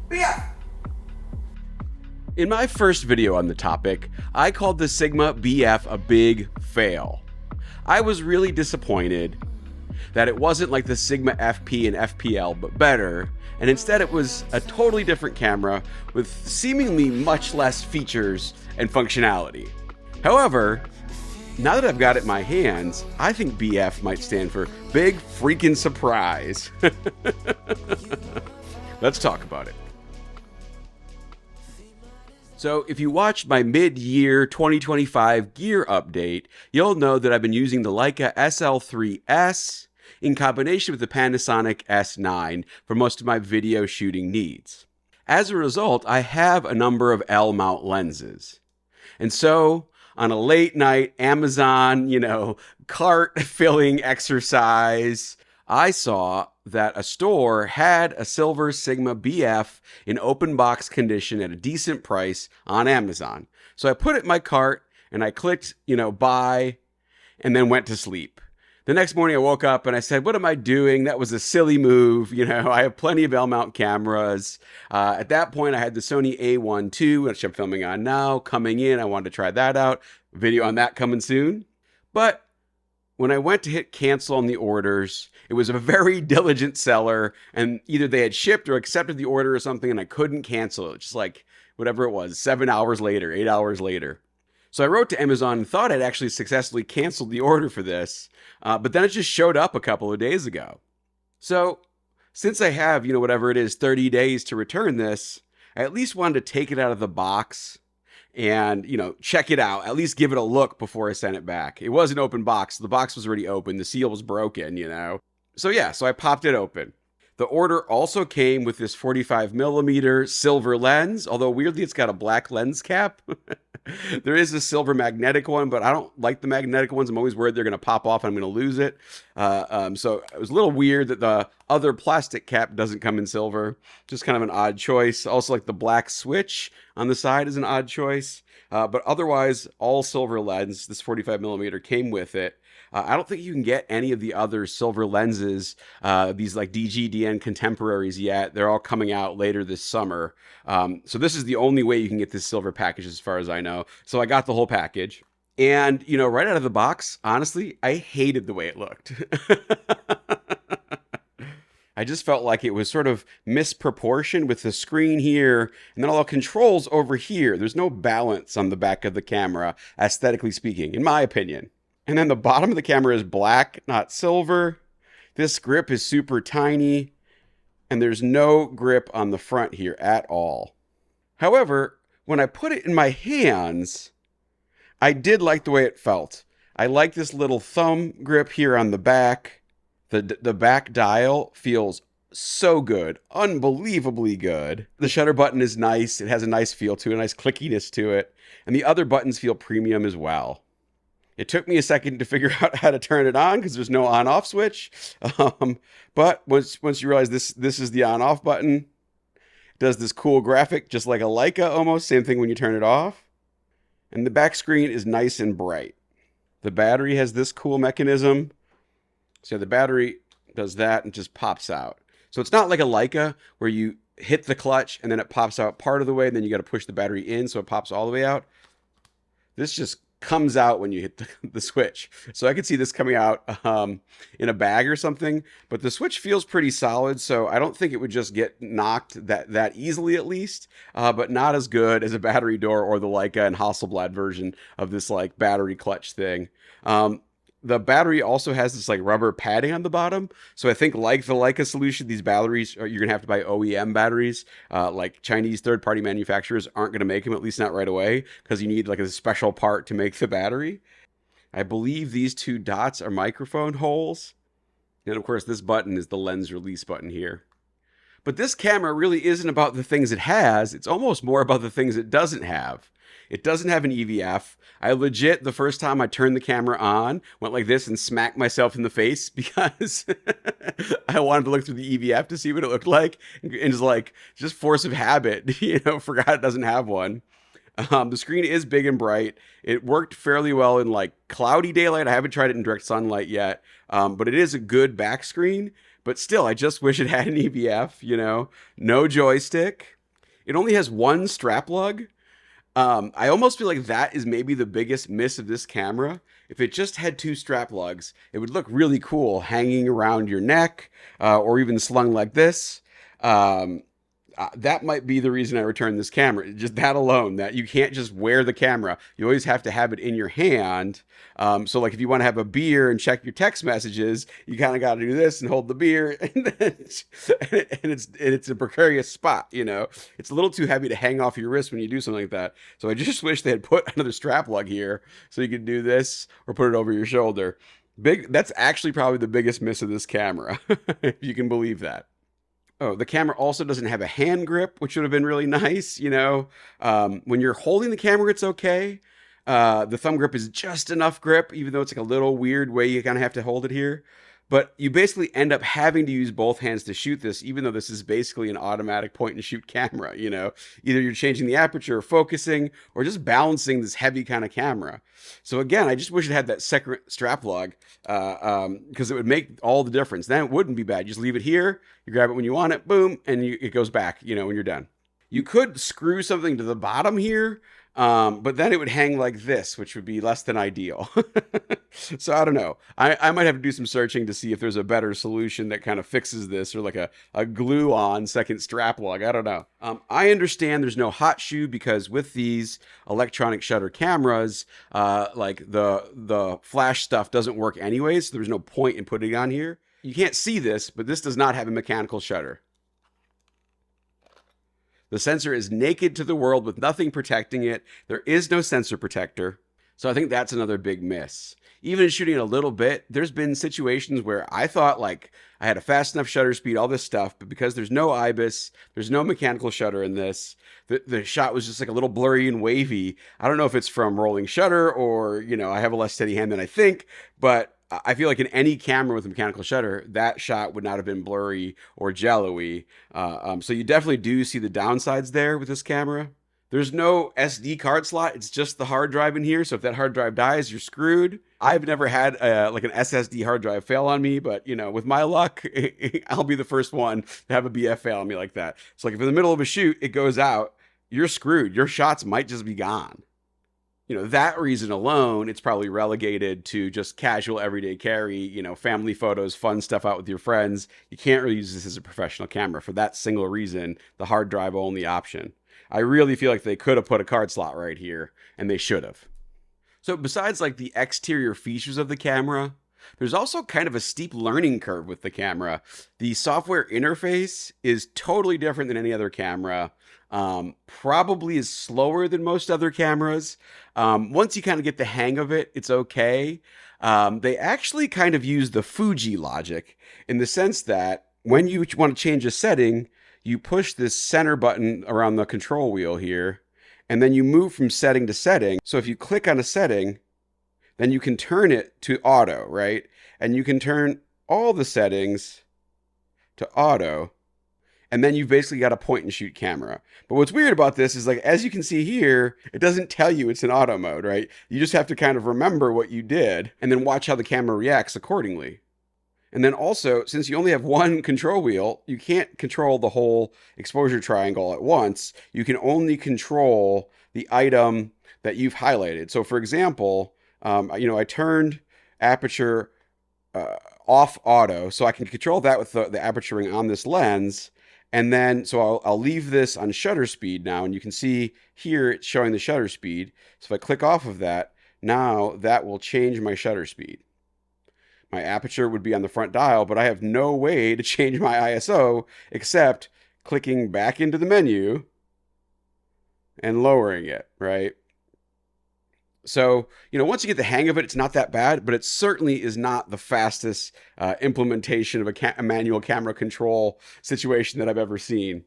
BF! In my first video on the topic, I called the Sigma BF a big fail. I was really disappointed that it wasn't like the Sigma FP and FPL, but better, and instead it was a totally different camera with seemingly much less features and functionality. However, now that I've got it in my hands, I think BF might stand for Big Freakin' Surprise. Let's talk about it. So if you watched my mid-year 2025 gear update, you'll know that I've been using the Leica SL3S in combination with the Panasonic S9 for most of my video shooting needs. As a result, I have a number of L-mount lenses. And so, on a late night Amazon, cart filling exercise, I saw that a store had a silver Sigma BF in open box condition at a decent price on Amazon. So I put it in my cart and I clicked, buy, and then went to sleep. The next morning I woke up and I said, what am I doing? That was a silly move. I have plenty of L-mount cameras. At that point I had the Sony A1 II, which I'm filming on now, coming in. I wanted to try that out. Video on that coming soon. But when I went to hit cancel on the orders, it was a very diligent seller, and either they had shipped or accepted the order or something, and I couldn't cancel it. Just like whatever it was, 7 hours later, 8 hours later. So I wrote to Amazon and thought I'd actually successfully canceled the order for this, but then it just showed up a couple of days ago. So since I have, whatever it is, 30 days to return this, I at least wanted to take it out of the box and, check it out, at least give it a look before I sent it back. It was an open box. The box was already open. The seal was broken, So I popped it open. The order also came with this 45mm silver lens, although weirdly it's got a black lens cap. There is a silver magnetic one, but I don't like the magnetic ones. I'm always worried they're going to pop off and I'm going to lose it. So it was a little weird that the other plastic cap doesn't come in silver. Just kind of an odd choice. Also, like the black switch on the side is an odd choice. But otherwise, all silver lens. This 45mm came with it. I don't think you can get any of the other silver lenses, these like DGDN contemporaries yet. They're all coming out later this summer. So this is the only way you can get this silver package as far as I know. So I got the whole package. And, right out of the box, honestly, I hated the way it looked. I just felt like it was sort of misproportioned with the screen here and then all the controls over here. There's no balance on the back of the camera, aesthetically speaking, in my opinion. And then the bottom of the camera is black, not silver. This grip is super tiny, and there's no grip on the front here at all. However, when I put it in my hands, I did like the way it felt. I like this little thumb grip here on the back. The back dial feels so good, unbelievably good. The shutter button is nice. It has a nice feel to it, a nice clickiness to it. And the other buttons feel premium as well. It took me a second to figure out how to turn it on because there's no on-off switch. But once you realize this is the on-off button, it does this cool graphic just like a Leica almost. Same thing when you turn it off. And the back screen is nice and bright. The battery has this cool mechanism. So the battery does that and just pops out. So it's not like a Leica where you hit the clutch and then it pops out part of the way and then you got to push the battery in so it pops all the way out. This just comes out when you hit the switch. So I could see this coming out in a bag or something, but the switch feels pretty solid, so I don't think it would just get knocked that easily at least, but not as good as a battery door or the Leica and Hasselblad version of this like battery clutch thing. The battery also has this like rubber padding on the bottom. So I think like the Leica solution, these batteries, you're going to have to buy OEM batteries. Like Chinese third-party manufacturers aren't going to make them, at least not right away, because you need like a special part to make the battery. I believe these two dots are microphone holes. And of course, this button is the lens release button here. But this camera really isn't about the things it has. It's almost more about the things it doesn't have. It doesn't have an EVF. I legit, the first time I turned the camera on, went like this and smacked myself in the face because I wanted to look through the EVF to see what it looked like. And just force of habit, forgot it doesn't have one. The screen is big and bright. It worked fairly well in like cloudy daylight. I haven't tried it in direct sunlight yet, but it is a good back screen. But still, I just wish it had an EVF, no joystick. It only has one strap lug. I almost feel like that is maybe the biggest miss of this camera. If it just had two strap lugs, it would look really cool hanging around your neck, or even slung like this. Um, that might be the reason I returned this camera. Just that alone, that you can't just wear the camera. You always have to have it in your hand. So like if you want to have a beer and check your text messages, you kind of got to do this and hold the beer, and then it's a precarious spot. It's a little too heavy to hang off your wrist when you do something like that. So I just wish they had put another strap lug here so you could do this or put it over your shoulder. That's actually probably the biggest miss of this camera, if you can believe that. Oh, the camera also doesn't have a hand grip, which would have been really nice. When you're holding the camera, it's okay. The thumb grip is just enough grip, even though it's like a little weird way you kind of have to hold it here. But you basically end up having to use both hands to shoot this, even though this is basically an automatic point and shoot camera. Either you're changing the aperture or focusing or just balancing this heavy kind of camera. So again, I just wish it had that second strap lug, because it would make all the difference. Then it wouldn't be bad. You just leave it here, you grab it when you want it, boom, and it goes back, when you're done. You could screw something to the bottom here, but then it would hang like this, which would be less than ideal. So I don't know. I might have to do some searching to see if there's a better solution that kind of fixes this, or like a glue-on second strap lug. I don't know. I understand there's no hot shoe because with these electronic shutter cameras, like the flash stuff doesn't work anyways, so there's no point in putting it on here. You can't see this, but this does not have a mechanical shutter. The sensor is naked to the world with nothing protecting it. There is no sensor protector. So I think that's another big miss. Even in shooting it a little bit, there's been situations where I thought like I had a fast enough shutter speed, all this stuff, but because there's no IBIS, there's no mechanical shutter in this, the shot was just like a little blurry and wavy. I don't know if it's from rolling shutter or, I have a less steady hand than I think, but I feel like in any camera with a mechanical shutter, that shot would not have been blurry or jello-y. So you definitely do see the downsides there with this camera. There's no SD card slot. It's just the hard drive in here. So if that hard drive dies, you're screwed. I've never had like an SSD hard drive fail on me, but with my luck, I'll be the first one to have a BF fail on me like that. So like if in the middle of a shoot, it goes out, you're screwed. Your shots might just be gone. That reason alone, it's probably relegated to just casual everyday carry, family photos, fun stuff out with your friends. You can't really use this as a professional camera for that single reason, the hard drive only option. I really feel like they could have put a card slot right here, and they should have. So besides like the exterior features of the camera, there's also kind of a steep learning curve with the camera. The software interface is totally different than any other camera. Probably is slower than most other cameras. Once you kind of get the hang of it, it's okay. They actually kind of use the Fuji logic in the sense that when you want to change a setting, you push this center button around the control wheel here, and then you move from setting to setting. So if you click on a setting, then you can turn it to auto, right? And you can turn all the settings to auto. And then you've basically got a point and shoot camera. But what's weird about this is like, as you can see here, it doesn't tell you it's in auto mode, right? You just have to kind of remember what you did and then watch how the camera reacts accordingly. And then also, since you only have one control wheel, you can't control the whole exposure triangle at once. You can only control the item that you've highlighted. So for example, I turned aperture off auto, so I can control that with the aperture ring on this lens. And then, so I'll leave this on shutter speed now, and you can see here it's showing the shutter speed. So if I click off of that, now that will change my shutter speed. My aperture would be on the front dial, but I have no way to change my ISO except clicking back into the menu and lowering it, right? So, once you get the hang of it, it's not that bad, but it certainly is not the fastest implementation of a manual camera control situation that I've ever seen.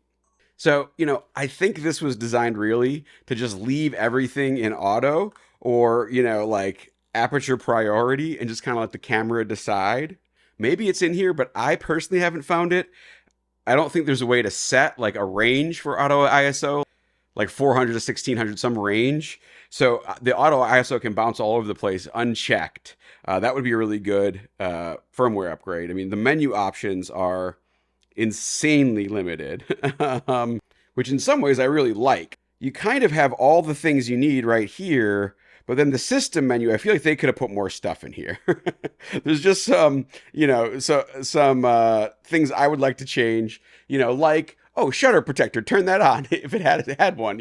So, I think this was designed really to just leave everything in auto or, like aperture priority and just kind of let the camera decide. Maybe it's in here, but I personally haven't found it. I don't think there's a way to set like a range for auto ISO, like 400 to 1600, some range. So the auto ISO can bounce all over the place unchecked. That would be a really good firmware upgrade. I mean, the menu options are insanely limited. which in some ways I really like. You kind of have all the things you need right here, but then the system menu, I feel like they could have put more stuff in here. There's just some, some things I would like to change, like, oh, shutter protector, turn that on if it had one,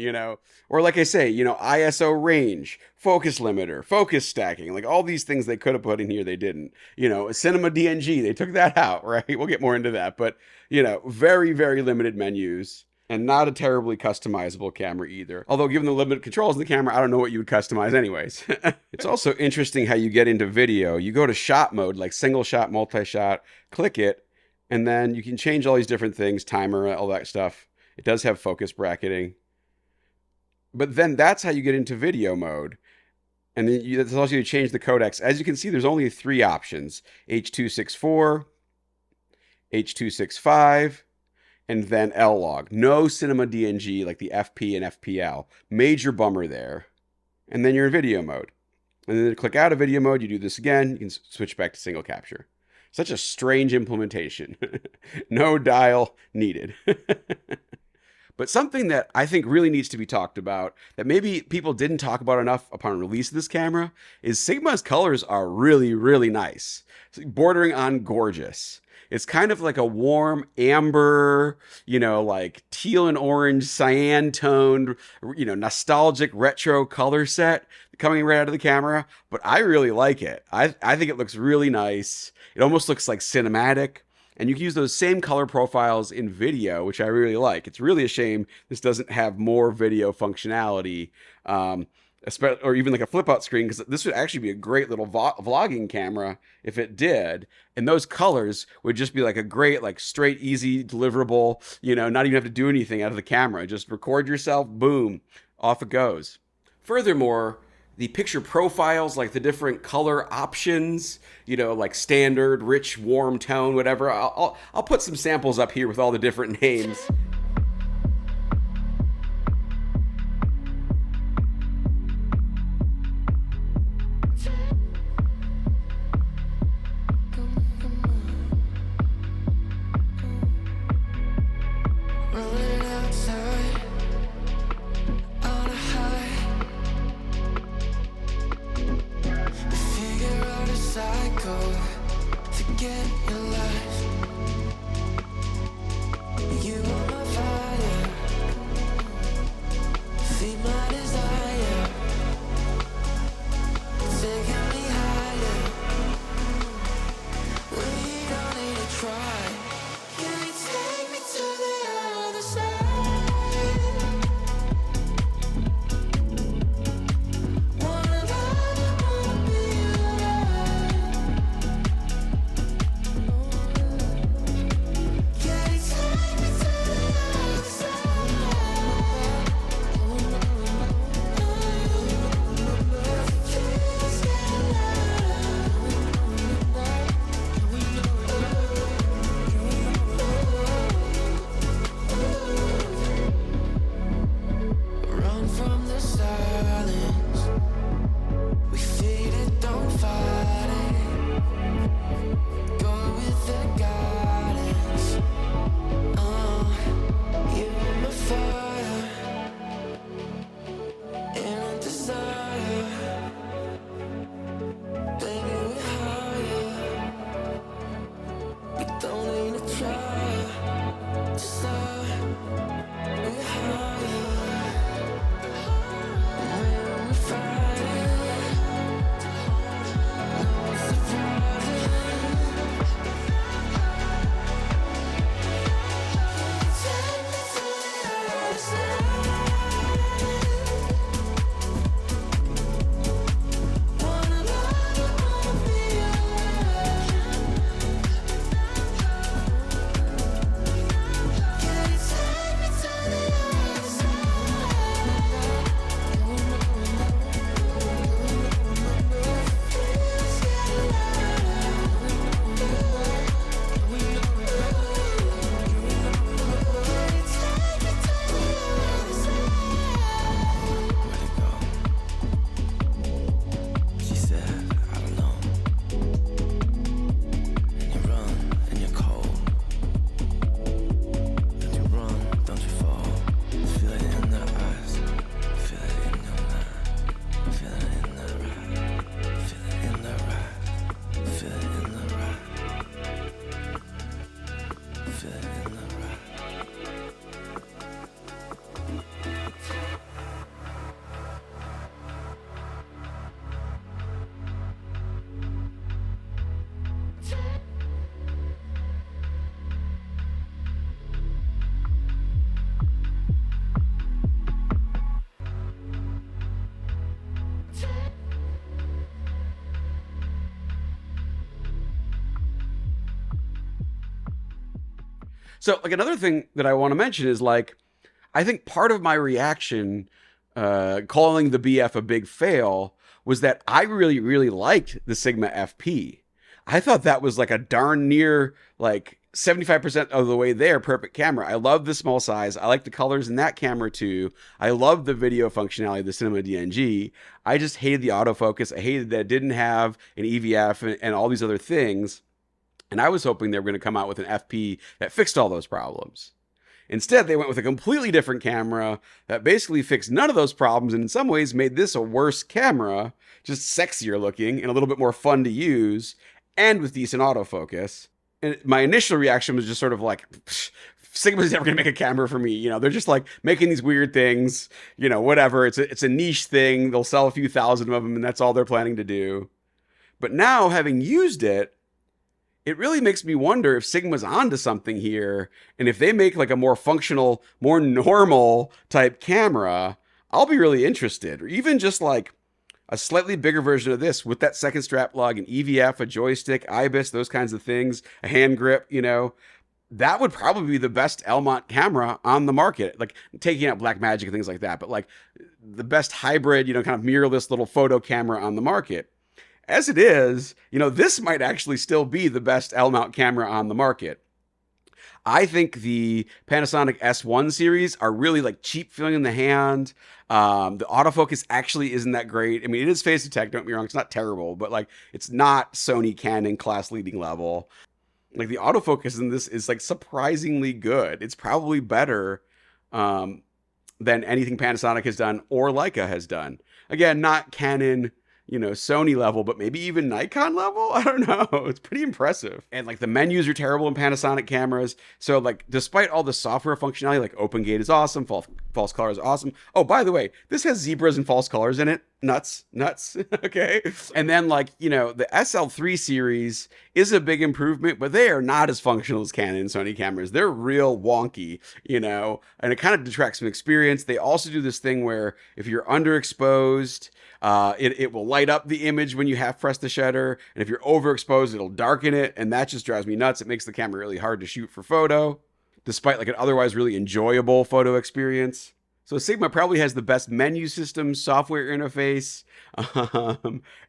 Or like I say, ISO range, focus limiter, focus stacking, like all these things they could have put in here, they didn't. Cinema DNG, they took that out, right? We'll get more into that, but, very, very limited menus. And not a terribly customizable camera either. Although given the limited controls in the camera, I don't know what you would customize anyways. It's also interesting how you get into video. You go to shot mode, like single shot, multi-shot, click it, and then you can change all these different things, timer, all that stuff. It does have focus bracketing. But then that's how you get into video mode. And then that allows you to change the codecs. As you can see, there's only 3 options. H.264, H.265, and then L-Log. No cinema DNG like the FP and FPL. Major bummer there. And then you're in video mode. And then to click out of video mode, you do this again. You can switch back to single capture. Such a strange implementation. No dial needed. But something that I think really needs to be talked about, that maybe people didn't talk about enough upon release of this camera, is Sigma's colors are really, really nice. Bordering on gorgeous. It's kind of like a warm amber, like teal and orange, cyan toned, nostalgic retro color set coming right out of the camera. But I really like it. I think it looks really nice. It almost looks like cinematic. And you can use those same color profiles in video, which I really like. It's really a shame this doesn't have more video functionality, or even like a flip out screen, because this would actually be a great little vlogging camera if it did. And those colors would just be like a great, like straight, easy deliverable, not even have to do anything out of the camera. Just record yourself, boom, off it goes. Furthermore, the picture profiles, like the different color options, like standard, rich, warm tone, whatever. I'll put some samples up here with all the different names. So, like, another thing that I want to mention is like, I think part of my reaction, calling the BF a big fail, was that I really, really liked the Sigma FP. I thought that was like a darn near like 75% of the way there, perfect camera. I love the small size. I like the colors in that camera too. I love the video functionality of the Cinema DNG. I just hated the autofocus. I hated that it didn't have an EVF and all these other things. And I was hoping they were going to come out with an FP that fixed all those problems. Instead, they went with a completely different camera that basically fixed none of those problems and in some ways made this a worse camera, just sexier looking and a little bit more fun to use and with decent autofocus. And my initial reaction was just sort of like, Sigma's never going to make a camera for me. You know, they're just like making these weird things, you know, whatever. It's a niche thing. They'll sell a few thousand of them and that's all they're planning to do. But now, having used it, it really makes me wonder if Sigma's onto something here. And if they make like a more functional, more normal type camera, I'll be really interested. Or even just like a slightly bigger version of this with that second strap lug, an EVF, a joystick, IBIS, those kinds of things, a hand grip, you know, that would probably be the best L-mount camera on the market. Like taking out Blackmagic and things like that, but like the best hybrid, you know, kind of mirrorless little photo camera on the market. As it is, you know, this might actually still be the best L-mount camera on the market. I think the Panasonic S1 series are really like cheap feeling in the hand. The autofocus actually isn't that great. I mean, it is phase detect, don't get me wrong. It's not terrible, but like it's not Sony Canon class leading level. Like the autofocus in this is like surprisingly good. It's probably better than anything Panasonic has done or Leica has done. Again, not Canon, you know, Sony level, but maybe even Nikon level. I don't know. It's pretty impressive. And like the menus are terrible in Panasonic cameras. So like, despite all the software functionality, like Open Gate is awesome. False color is awesome. Oh, by the way, this has zebras and false colors in it. Nuts. Okay. And then like, you know, the SL3 series is a big improvement, but they are not as functional as Canon and Sony cameras. They're real wonky, you know, and it kind of detracts from experience. They also do this thing where if you're underexposed, it will light up the image when you half press the shutter. And if you're overexposed, it'll darken it. And that just drives me nuts. It makes the camera really hard to shoot for photo, despite like an otherwise really enjoyable photo experience. So Sigma probably has the best menu system, software interface,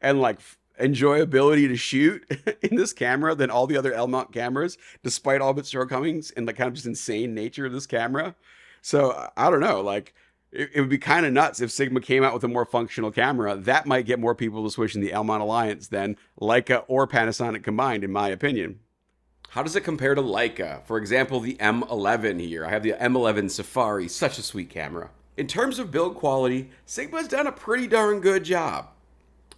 and like enjoyability to shoot in this camera than all the other L-mount cameras, despite all of its shortcomings and the kind of just insane nature of this camera. So I don't know, like it would be kind of nuts if Sigma came out with a more functional camera. That might get more people to switch in the L-mount alliance than Leica or Panasonic combined, in my opinion. How does it compare to Leica? For example, the M11 here. I have the M11 Safari, such a sweet camera. In terms of build quality, Sigma's done a pretty darn good job.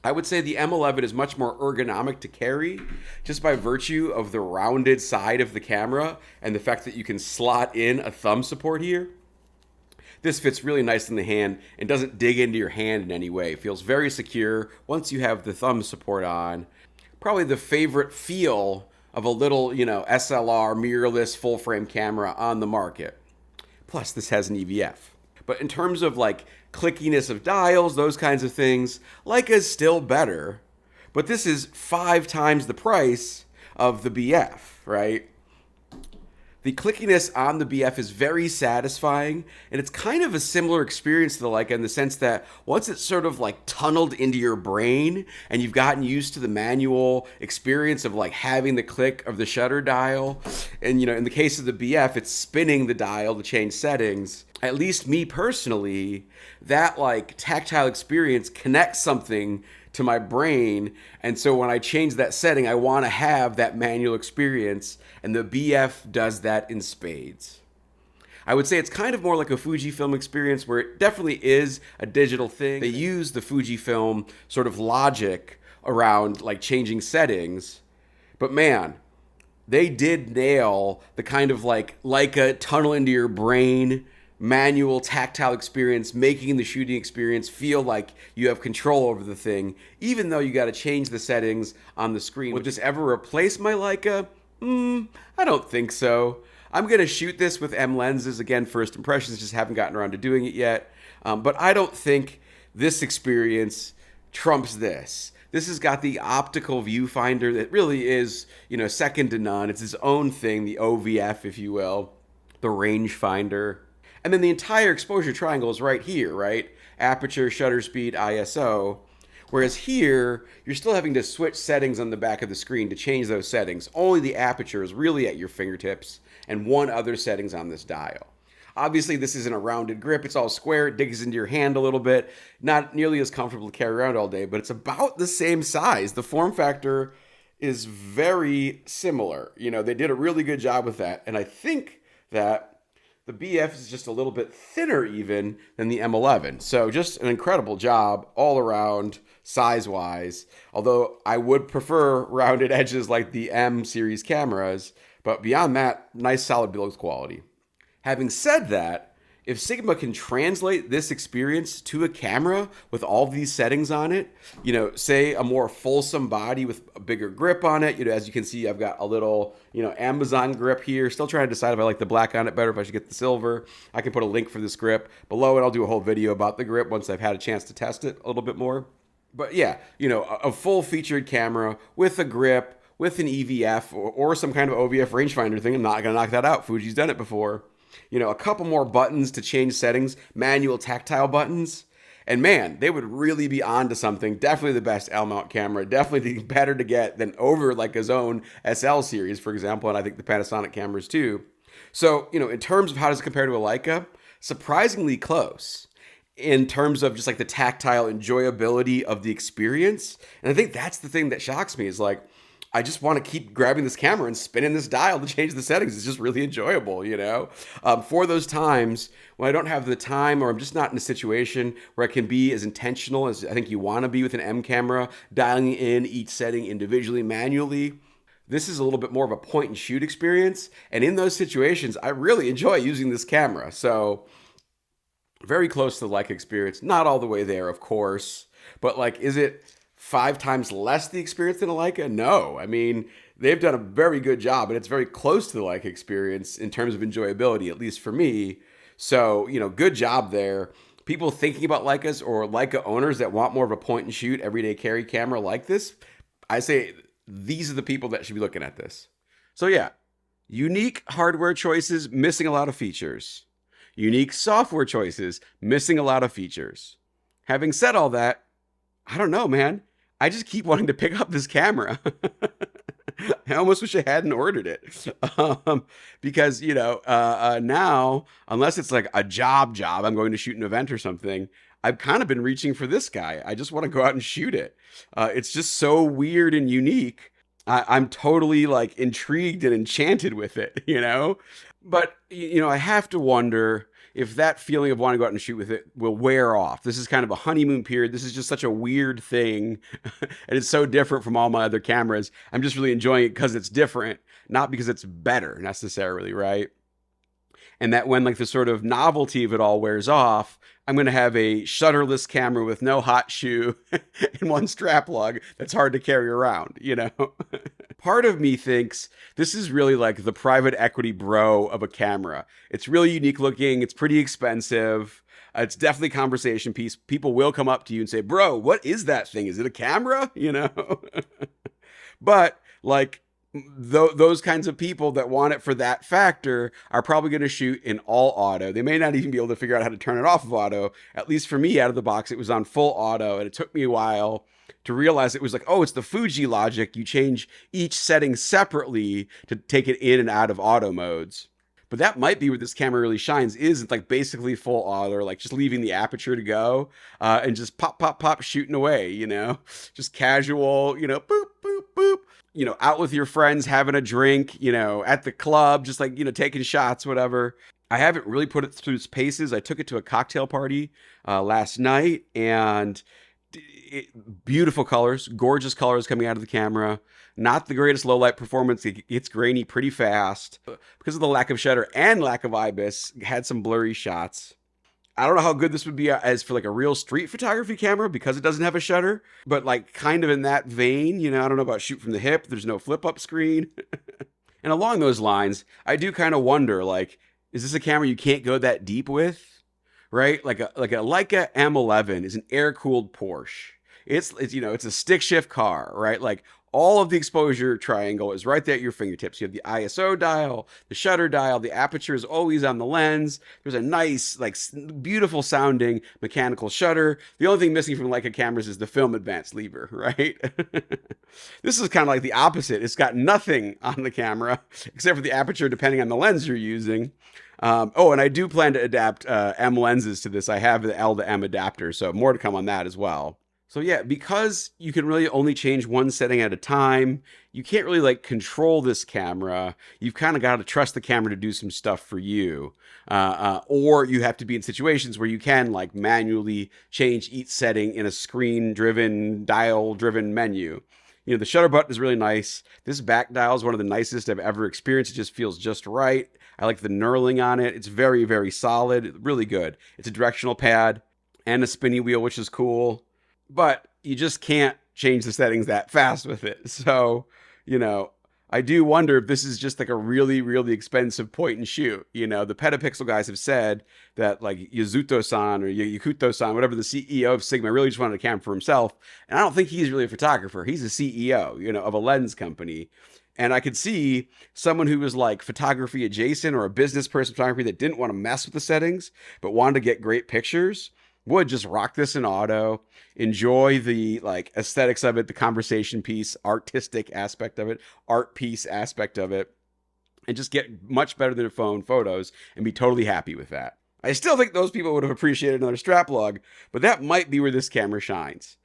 I would say the M11 is much more ergonomic to carry just by virtue of the rounded side of the camera and the fact that you can slot in a thumb support here. This fits really nice in the hand and doesn't dig into your hand in any way. It feels very secure once you have the thumb support on. Probably the favorite feel of a little, you know, SLR mirrorless full frame camera on the market. Plus, this has an EVF. But in terms of like clickiness of dials, those kinds of things, Leica is still better. But this is 5 times the price of the BF, right? The clickiness on the BF is very satisfying, and it's kind of a similar experience to the Leica in the sense that once it's sort of like tunneled into your brain and you've gotten used to the manual experience of like having the click of the shutter dial, and you know, in the case of the BF, it's spinning the dial to change settings. At least me personally, that like tactile experience connects something to my brain, and so when I change that setting, I want to have that manual experience, and the BF does that in spades. I would say it's kind of more like a Fujifilm experience where it definitely is a digital thing. They use the Fujifilm sort of logic around like changing settings, but man, they did nail the kind of like Leica tunnel into your brain manual tactile experience, making the shooting experience feel like you have control over the thing, even though you got to change the settings on the screen. Would this ever replace my Leica? I don't think so. I'm going to shoot this with M lenses. Again, first impressions, just haven't gotten around to doing it yet. But I don't think this experience trumps this. This has got the optical viewfinder that really is, you know, second to none. It's its own thing, the OVF, if you will. the rangefinder, and then the entire exposure triangle is right here, right? Aperture, shutter speed, ISO. Whereas here, you're still having to switch settings on the back of the screen to change those settings. Only the aperture is really at your fingertips, and one other settings on this dial. Obviously, this isn't a rounded grip. It's all square. It digs into your hand a little bit. Not nearly as comfortable to carry around all day, but it's about the same size. The form factor is very similar. You know, they did a really good job with that. And I think that the BF is just a little bit thinner even than the M11. So just an incredible job all around size-wise. Although I would prefer rounded edges like the M series cameras. But beyond that, nice solid build quality. Having said that, if Sigma can translate this experience to a camera with all these settings on it, you know, say a more fulsome body with a bigger grip on it, you know, as you can see, I've got a little, you know, Amazon grip here. Still trying to decide if I like the black on it better, if I should get the silver. I can put a link for this grip below, and I'll do a whole video about the grip once I've had a chance to test it a little bit more. But yeah, you know, a full featured camera with a grip, with an EVF or some kind of OVF rangefinder thing. I'm not going to knock that out. Fuji's done it before. You know, a couple more buttons to change settings, manual tactile buttons. And man, they would really be on to something. Definitely the best L-mount camera. Definitely better to get than over like his own SL series, for example. And I think the Panasonic cameras too. So, you know, in terms of how does it compare to a Leica, surprisingly close in terms of just like the tactile enjoyability of the experience. And I think that's the thing that shocks me is like, I just want to keep grabbing this camera and spinning this dial to change the settings. It's just really enjoyable, you know? For those times when I don't have the time or I'm just not in a situation where I can be as intentional as I think you want to be with an M camera, dialing in each setting individually, manually, this is a little bit more of a point and shoot experience. And in those situations, I really enjoy using this camera. So very close to the Leica experience. Not all the way there, of course. But like, is it 5 times less the experience than a Leica? No. I mean, they've done a very good job, and it's very close to the Leica experience in terms of enjoyability, at least for me. So, you know, good job there. People thinking about Leicas or Leica owners that want more of a point and shoot everyday carry camera like this, I say these are the people that should be looking at this. So yeah, unique hardware choices, missing a lot of features. Unique software choices, missing a lot of features. Having said all that, I don't know, man. I just keep wanting to pick up this camera. I almost wish I hadn't ordered it. Because, you know, now, unless it's like a job, I'm going to shoot an event or something, I've kind of been reaching for this guy. I just want to go out and shoot it. It's just so weird and unique. I'm totally like intrigued and enchanted with it, you know? But, you know, I have to wonder if that feeling of wanting to go out and shoot with it will wear off. This is kind of a honeymoon period. This is just such a weird thing. And it's so different from all my other cameras. I'm just really enjoying it because it's different, not because it's better necessarily, right? And that when like the sort of novelty of it all wears off, I'm going to have a shutterless camera with no hot shoe and one strap lug that's hard to carry around, you know? Part of me thinks this is really like the private equity bro of a camera. It's really unique looking. It's pretty expensive. It's definitely a conversation piece. People will come up to you and say, bro, what is that thing? Is it a camera? You know? But like, those kinds of people that want it for that factor are probably going to shoot in all auto. They may not even be able to figure out how to turn it off of auto. At least for me, out of the box, it was on full auto, and it took me a while to realize it was like, oh, it's the Fuji logic. You change each setting separately to take it in and out of auto modes. But that might be where this camera really shines, is it's like basically full auto, like just leaving the aperture to go and just pop, pop, pop, shooting away, you know, just casual, you know, boop, boop, boop. You know, out with your friends, having a drink, you know, at the club, just like, you know, taking shots, whatever. I haven't really put it through its paces. I took it to a cocktail party last night, and beautiful colors, gorgeous colors coming out of the camera. Not the greatest low light performance. It gets grainy pretty fast because of the lack of shutter and lack of IBIS. Had some blurry shots. I don't know how good this would be as for like a real street photography camera because it doesn't have a shutter, but like kind of in that vein, you know, I don't know about shoot from the hip. There's no flip up screen. And along those lines, I do kind of wonder, like, is this a camera you can't go that deep with? Right? Like a Leica M11 is an air cooled Porsche. it's you know, it's a stick shift car, right? Like all of the exposure triangle is right there at your fingertips. You have the ISO dial, the shutter dial, the aperture is always on the lens. There's a nice, like, beautiful sounding mechanical shutter. The only thing missing from Leica cameras is the film advance lever, right? This is kind of like the opposite. It's got nothing on the camera except for the aperture, depending on the lens you're using. Oh, and I do plan to adapt M lenses to this. I have the L to M adapter, so more to come on that as well. So yeah, because you can really only change one setting at a time, you can't really like control this camera. You've kind of got to trust the camera to do some stuff for you. Or you have to be in situations where you can like manually change each setting in a screen-driven, dial-driven menu. You know, the shutter button is really nice. This back dial is one of the nicest I've ever experienced. It just feels just right. I like the knurling on it. It's very, very solid. Really good. It's a directional pad and a spinny wheel, which is cool. But you just can't change the settings that fast with it. So, you know, I do wonder if this is just like a really, really expensive point and shoot. You know, the Petapixel guys have said that like Yazuto-san or Yakuto-san, whatever, the CEO of Sigma, really just wanted a camera for himself. And I don't think he's really a photographer. He's a CEO, you know, of a lens company. And I could see someone who was like photography adjacent or a business person photography that didn't want to mess with the settings, but wanted to get great pictures, would just rock this in auto, enjoy the like aesthetics of it, the conversation piece, artistic aspect of it, art piece aspect of it, and just get much better than a phone photos and be totally happy with that. I still think those people would have appreciated another strap lug, but that might be where this camera shines.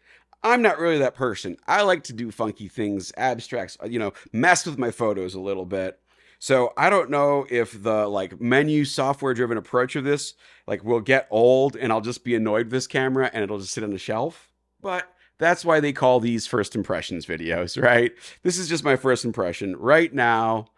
I'm not really that person. I like to do funky things, abstracts, you know, mess with my photos a little bit. So I don't know if the like menu software driven approach of this like will get old and I'll just be annoyed with this camera and it'll just sit on the shelf. But that's why they call these first impressions videos, right? This is just my first impression. Right now,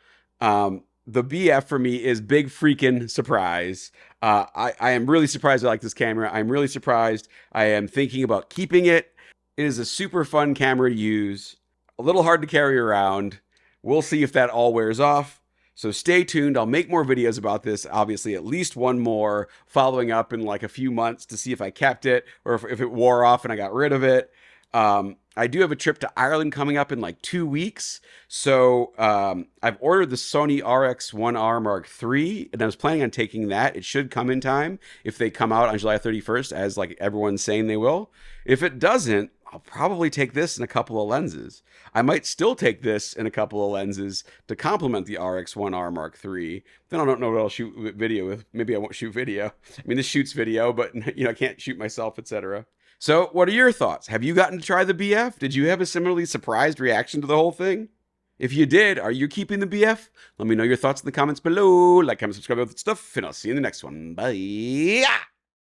the BF for me is Big Freakin surprise. I am really surprised I like this camera. I'm really surprised I am thinking about keeping it. It is a super fun camera to use. A little hard to carry around. We'll see if that all wears off. So stay tuned. I'll make more videos about this, obviously at least one more, following up in like a few months to see if I kept it or if it wore off and I got rid of it. I do have a trip to Ireland coming up in like 2 weeks. So I've ordered the Sony RX1R Mark III, and I was planning on taking that. It should come in time if they come out on July 31st, as like everyone's saying they will. If it doesn't, I'll probably take this in a couple of lenses. I might still take this in a couple of lenses to complement the RX1R Mark III. Then I don't know what I'll shoot video with. Maybe I won't shoot video. I mean, this shoots video, but you know, I can't shoot myself, etc. So what are your thoughts? Have you gotten to try the BF? Did you have a similarly surprised reaction to the whole thing? If you did, are you keeping the BF? Let me know your thoughts in the comments below. Like, comment, subscribe, all that stuff, and I'll see you in the next one. Bye.